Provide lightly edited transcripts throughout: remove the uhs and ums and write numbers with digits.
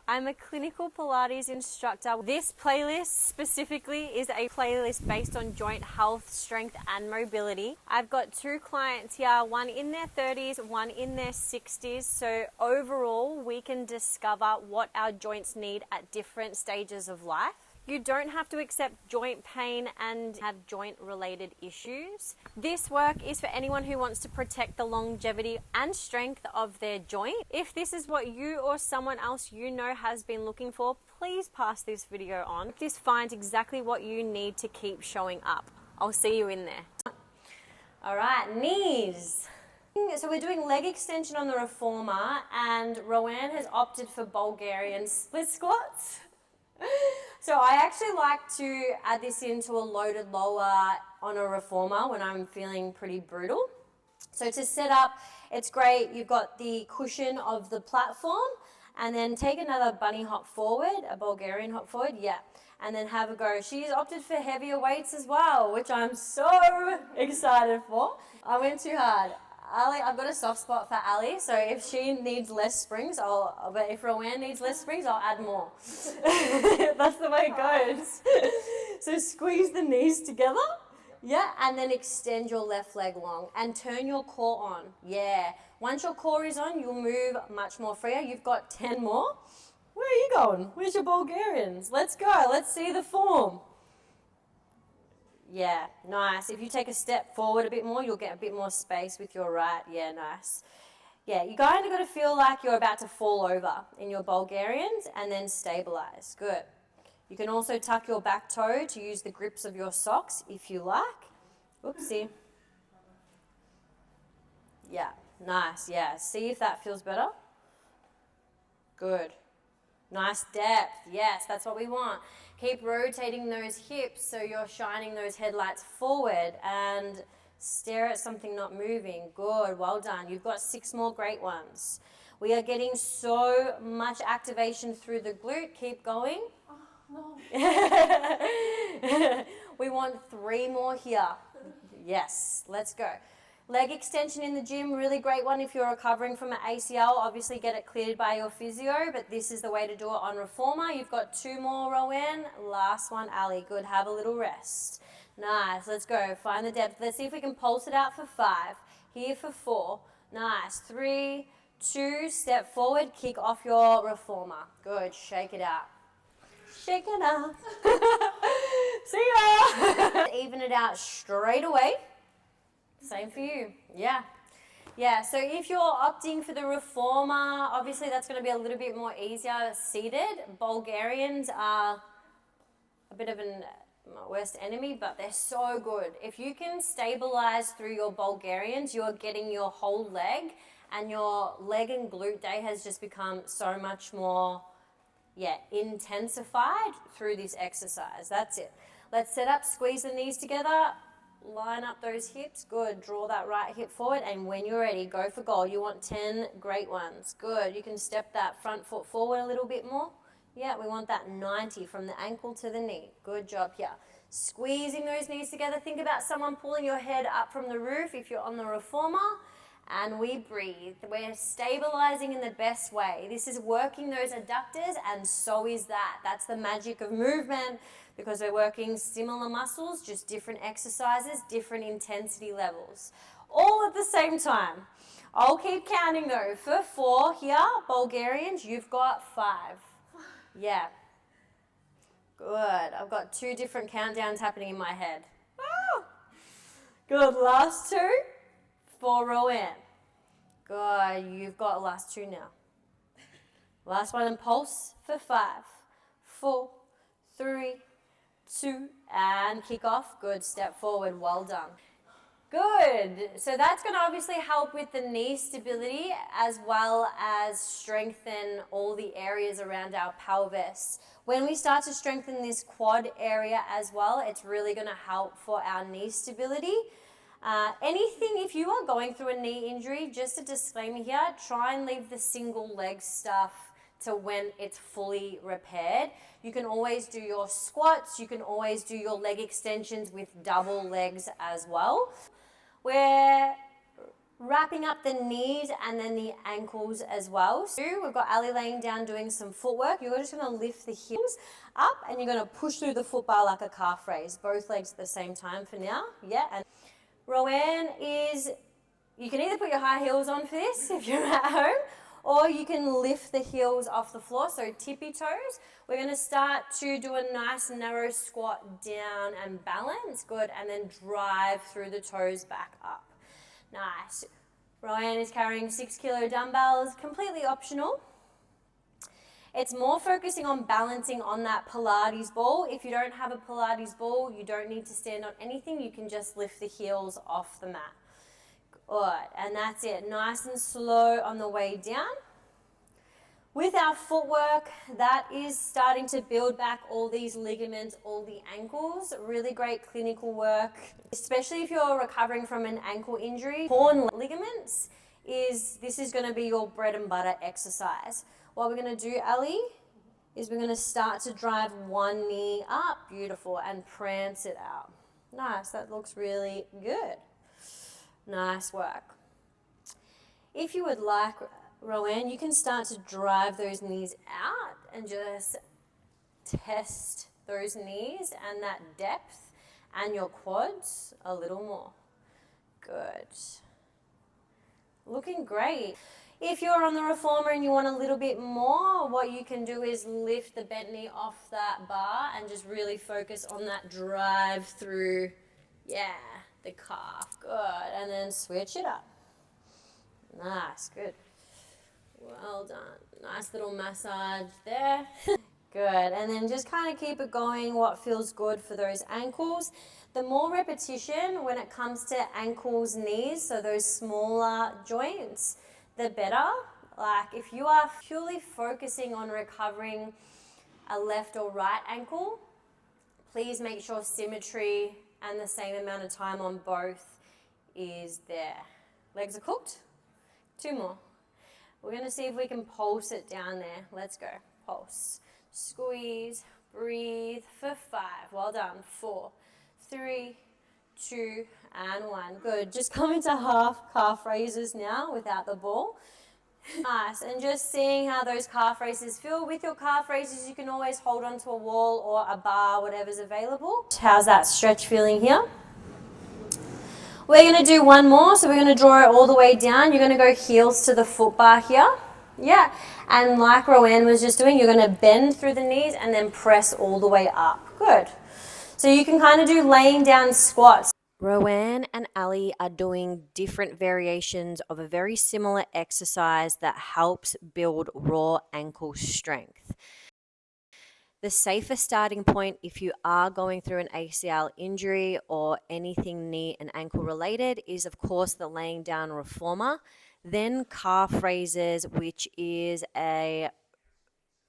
I'm a clinical Pilates instructor. This playlist specifically is a playlist based on joint health, strength and mobility. I've got 2 clients here, one in their 30s, one in their 60s. So overall, we can discover what our joints need at different stages of life. You don't have to accept joint pain and have joint related issues. This work is for anyone who wants to protect the longevity and strength of their joint. If this is what you or someone else you know has been looking for, please pass this video on. This finds exactly what you need to keep showing up. I'll see you in there. All right, knees. So we're doing leg extension on the reformer, and Rowan has opted for Bulgarian split squats. So I actually like to add this into a loaded lower on a reformer when I'm feeling pretty brutal. So to set up, it's great. You've got the cushion of the platform, and then take another bunny hop forward, a Bulgarian hop forward, yeah, and then have a go. She's opted for heavier weights as well, which I'm so excited for. I went too hard. Ali, I've got a soft spot for Ali, so if she needs less springs, but if Rowan needs less springs, I'll add more. That's the way it goes. So squeeze the knees together, yeah, and then extend your left leg long and turn your core on, yeah. Once your core is on, you'll move much more freer. You've got 10 more. Where are you going? Where's your Bulgarians? Let's go, let's see the form. Yeah, nice. If you take a step forward a bit more, you'll get a bit more space with your right. Yeah, nice. Yeah, you kind of got to feel like you're about to fall over in your Bulgarians and then stabilize. Good. You can also tuck your back toe to use the grips of your socks if you like. Oopsie. Yeah, nice. Yeah, see if that feels better. Good. Nice depth. Yes, that's what we want. Keep rotating those hips so you're shining those headlights forward and stare at something not moving. Good, well done. You've got 6 more great ones. We are getting so much activation through the glute. Keep going. Oh, no. We want 3 more here. Yes, let's go. Leg extension in the gym, really great one if you're recovering from an ACL. Obviously get it cleared by your physio, but this is the way to do it on reformer. You've got 2 more, Rowan. Last one, Ali. Good, have a little rest. Nice, let's go. Find the depth. Let's see if we can pulse it out for 5. Here for 4. Nice. 3, 2, step forward, kick off your reformer. Good, shake it out. Shake it out. See ya. Even it out straight away. Same for you, yeah. Yeah, so if you're opting for the reformer, obviously that's going to be a little bit more easier seated. Bulgarians are a bit of my worst enemy, but they're so good. If you can stabilize through your Bulgarians, you're getting your whole leg, and your leg and glute day has just become so much more, intensified through this exercise. That's it. Let's set up, squeeze the knees together. Line up those hips. Good. Draw that right hip forward, and when you're ready, go for goal. You want 10 great ones. Good. You can step that front foot forward a little bit more. Yeah, we want that 90 from the ankle to the knee. Good job here. Squeezing those knees together. Think about someone pulling your head up from the roof if you're on the reformer. And we breathe. We're stabilizing in the best way. This is working those adductors, and so is that. That's the magic of movement, because we're working similar muscles, just different exercises, different intensity levels, all at the same time. I'll keep counting though. For 4 here, Bulgarians, you've got 5. Yeah. Good. I've got 2 different countdowns happening in my head. Ah! Good. Last 2 for Rowan. Good. You've got last 2 now. Last one, and pulse for 5, 4, 3, 2, and kick off. Good, step forward, well done. Good, so that's going to obviously help with the knee stability as well as strengthen all the areas around our pelvis. When we start to strengthen this quad area as well, it's really going to help for our knee stability. If you are going through a knee injury, just a disclaimer here, try and leave the single leg stuff to when it's fully repaired. You can always do your squats, you can always do your leg extensions with double legs as well. We're Wrapping up the knees and then the ankles as well. So we've got Ali laying down doing some footwork. You're just going to lift the heels up and you're going to push through the foot bar like a calf raise. Both legs at the same time for now. Yeah. And Rowan is, you can either put your high heels on for this if you're at home, or you can lift the heels off the floor, so tippy toes. We're going to start to do a nice narrow squat down and balance. Good. And then drive through the toes back up. Nice. Ryan is carrying 6 kilo dumbbells, completely optional. It's more focusing on balancing on that Pilates ball. If you don't have a Pilates ball, you don't need to stand on anything. You can just lift the heels off the mat. Good, and that's it. Nice and slow on the way down. With our footwork, that is starting to build back all these ligaments, all the ankles. Really great clinical work, especially if you're recovering from an ankle injury. Torn ligaments this is going to be your bread and butter exercise. What we're going to do, Ali, is we're going to start to drive one knee up, beautiful, and prance it out. Nice, that looks really good. Nice work. If you would like, Rowan, you can start to drive those knees out and just test those knees and that depth and your quads a little more. Good. Looking great. If you're on the reformer and you want a little bit more, what you can do is lift the bent knee off that bar and just really focus on that drive through, the calf. Good. And then switch it up. Nice. Good. Well done. Nice little massage there. Good. And then just kind of keep it going, what feels good for those ankles. The more repetition when it comes to ankles, knees, so those smaller joints, the better. Like if you are purely focusing on recovering a left or right ankle, please make sure symmetry and the same amount of time on both is there. Legs are cooked. 2 more. We're going to see if we can pulse it down there. Let's go. Pulse. Squeeze. Breathe for 5. Well done. 4, 3, 2, and 1. Good. Just come into half calf raises now without the ball. Nice. And just seeing how those calf raises feel. With your calf raises, you can always hold onto a wall or a bar, whatever's available. How's that stretch feeling here? We're going to do one more, so we're going to draw it all the way down. You're going to go heels to the foot bar here. Yeah, and like Rowan was just doing, you're going to bend through the knees and then press all the way up. Good. So you can kind of do laying down squats. Rowan and Ali are doing different variations of a very similar exercise that helps build raw ankle strength. The safest starting point if you are going through an ACL injury or anything knee and ankle related is of course the laying down reformer, then calf raises, which is a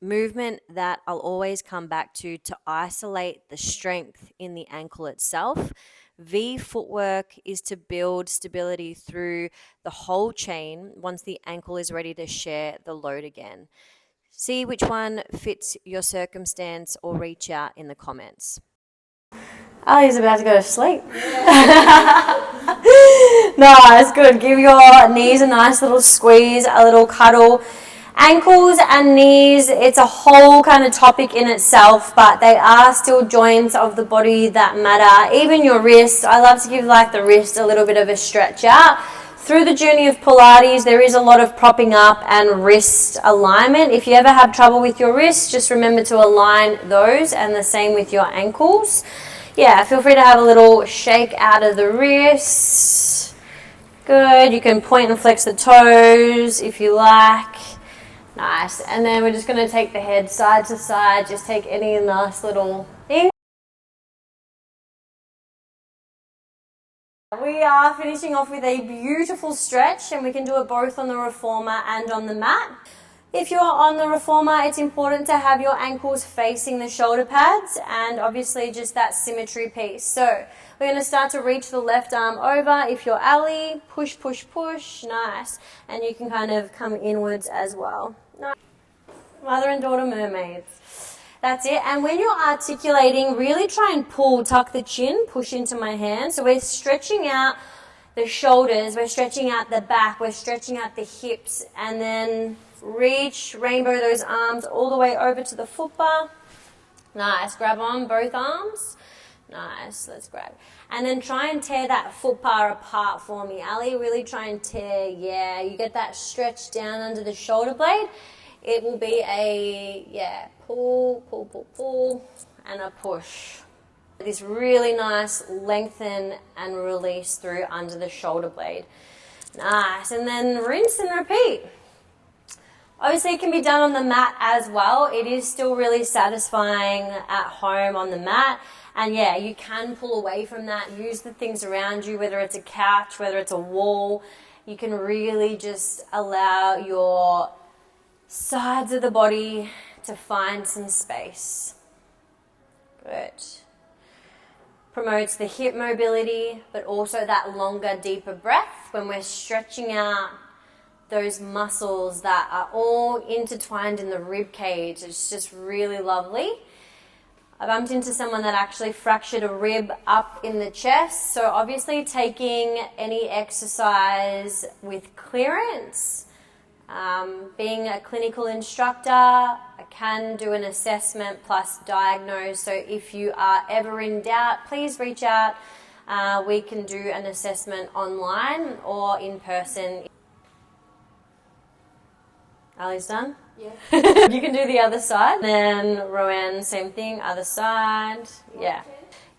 movement that I'll always come back to isolate the strength in the ankle itself. V footwork is to build stability through the whole chain once the ankle is ready to share the load again. See which one fits your circumstance or reach out in the comments. Ali's about to go to sleep. Nice, good. Give your knees a nice little squeeze, a little cuddle. Ankles and knees, it's a whole kind of topic in itself, but they are still joints of the body that matter. Even your wrist, I love to give like the wrist a little bit of a stretch out. Through the journey of Pilates, there is a lot of propping up and wrist alignment. If you ever have trouble with your wrists, just remember to align those, and the same with your ankles. Yeah, feel free to have a little shake out of the wrists. Good. You can point and flex the toes if you like. Nice. And then we're just going to take the head side to side. Just take any nice little thing. We are finishing off with a beautiful stretch, and we can do it both on the reformer and on the mat. If you're on the reformer, it's important to have your ankles facing the shoulder pads and obviously just that symmetry piece. So we're going to start to reach the left arm over. If you're Ali, push, push, push. Nice. And you can kind of come inwards as well. Nice. Mother and daughter mermaids. That's it. And when you're articulating, really try and pull, tuck the chin, push into my hand. So we're stretching out the shoulders, we're stretching out the back, we're stretching out the hips, and then reach, rainbow those arms all the way over to the foot bar. Nice, grab on both arms. Nice, let's grab. And then try and tear that foot bar apart for me, Ali. Really try and tear, yeah. You get that stretch down under the shoulder blade. It will be a, pull, pull, pull, pull, and a push. This really nice lengthen and release through under the shoulder blade. Nice, and then rinse and repeat. Obviously, it can be done on the mat as well. It is still really satisfying at home on the mat. And yeah, you can pull away from that. Use the things around you, whether it's a couch, whether it's a wall. You can really just allow your sides of the body to find some space. Good. Promotes the hip mobility, but also that longer, deeper breath when we're stretching out those muscles that are all intertwined in the rib cage. It's just really lovely. I bumped into someone that actually fractured a rib up in the chest. So obviously taking any exercise with clearance. Being a clinical instructor, I can do an assessment plus diagnose. So if you are ever in doubt, please reach out. We can do an assessment online or in person. Ali's done? Yeah. You can do the other side. Then Rowan, same thing, other side. Yeah.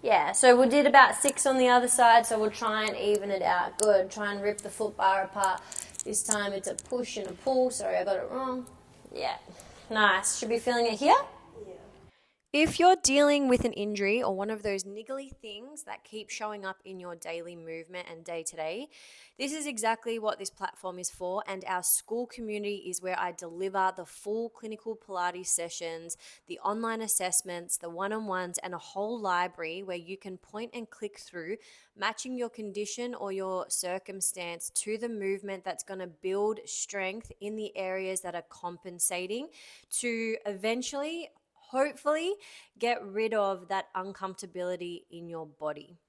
Yeah, so we did about 6 on the other side, so we'll try and even it out. Good. Try and rip the foot bar apart. This time it's a push and a pull. Sorry, I got it wrong. Yeah. Nice. Should be feeling it here? If you're dealing with an injury or one of those niggly things that keep showing up in your daily movement and day-to-day, this is exactly what this platform is for, and our school community is where I deliver the full clinical Pilates sessions, the online assessments, the one-on-ones, and a whole library where you can point and click through, matching your condition or your circumstance to the movement that's going to build strength in the areas that are compensating to eventually hopefully get rid of that uncomfortability in your body.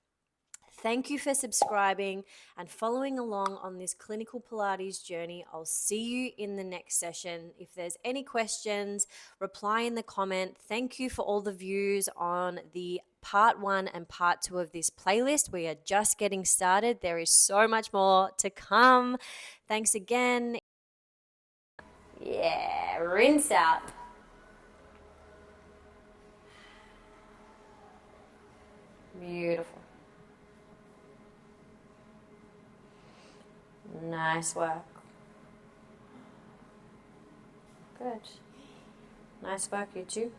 Thank you for subscribing and following along on this clinical Pilates journey. I'll see you in the next session. If there's any questions, reply in the comment. Thank you for all the views on the part 1 and part 2 of this playlist. We are just getting started. There is so much more to come. Thanks again. Yeah, rinse out. Beautiful. Nice work. Good. Nice work, you two.